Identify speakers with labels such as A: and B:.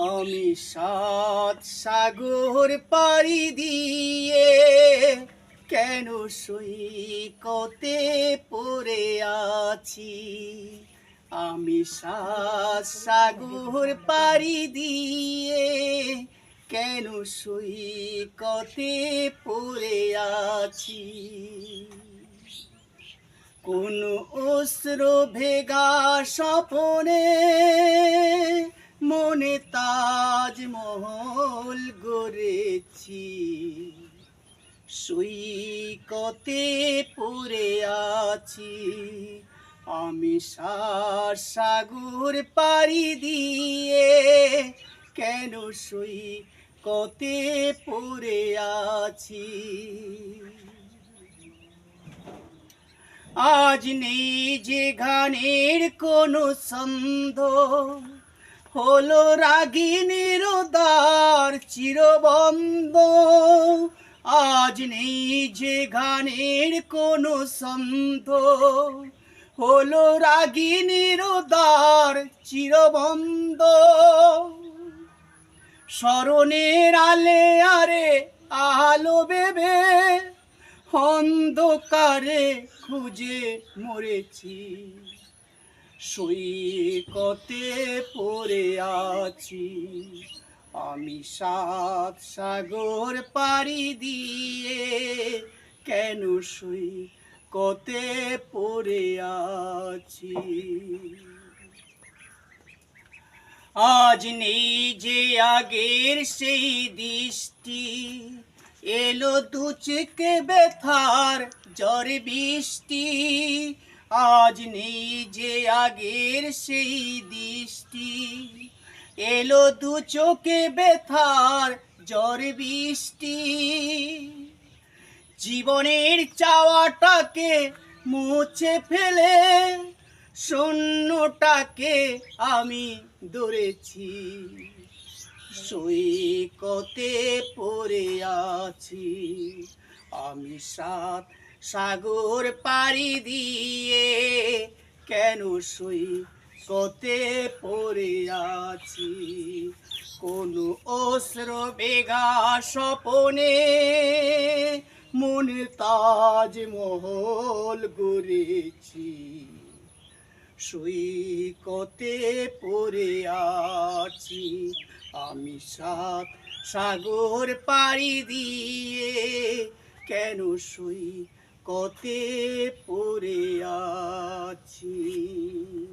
A: আমি সাত সাগর পাড়ি দিয়ে কেন সৈকতে পড়ে আছি। আমি সাত সাগর পাড়ি দিয়ে কেন সৈকতে পড়ে আছি। কোন অশ্র ভেগা স্বপনে মনে তাজমহল গড়েছি। সৈকতে পড়ে আছি। আমি সাত সাগর পাড়ি দিয়ে কেন সৈকতে পড়ে আছি। আজ নেই যে গানের কোনো ছন্দ, হলো রাগিনীর দ্বার চিরবন্ধ। আজ নেই যে গানের কোনো ছন্দ, হলো রাগিনীর দ্বার চিরবন্ধ। স্মরণের আলে আরে আলো ভেবে অন্ধকারে খুঁজে মরেছি। সৈকতে পড়ে আছি। আমি সাত সাগর পাড়ি দিয়ে কেন সৈকতে পড়ে আছি। আজ নেই যে আগের সেই দৃষ্টি, এলো দু চোখে ব্যথার ঝড় বৃষ্টি। আজ নেই যে আগের সেই দৃষ্টি, এলো দু চোখে ব্যথার ঝড় বৃষ্টি। জীবনের চাওয়াটাকে মুছে ফেলে শূন্যটাকে আমি ধরেছি। সৈকতে পড়ে আছি। আমি সাত সাগর পাড়ি দিয়ে কেন সৈকতে পড়ে আছি। কোন অশ্র বেগা স্বপনে মনে তাজমহল গড়েছি। সৈকতে পড়ে আছি। আমি সাত সাগর পাড়ি দিয়ে কেন সৈকতে পড়ে আছি।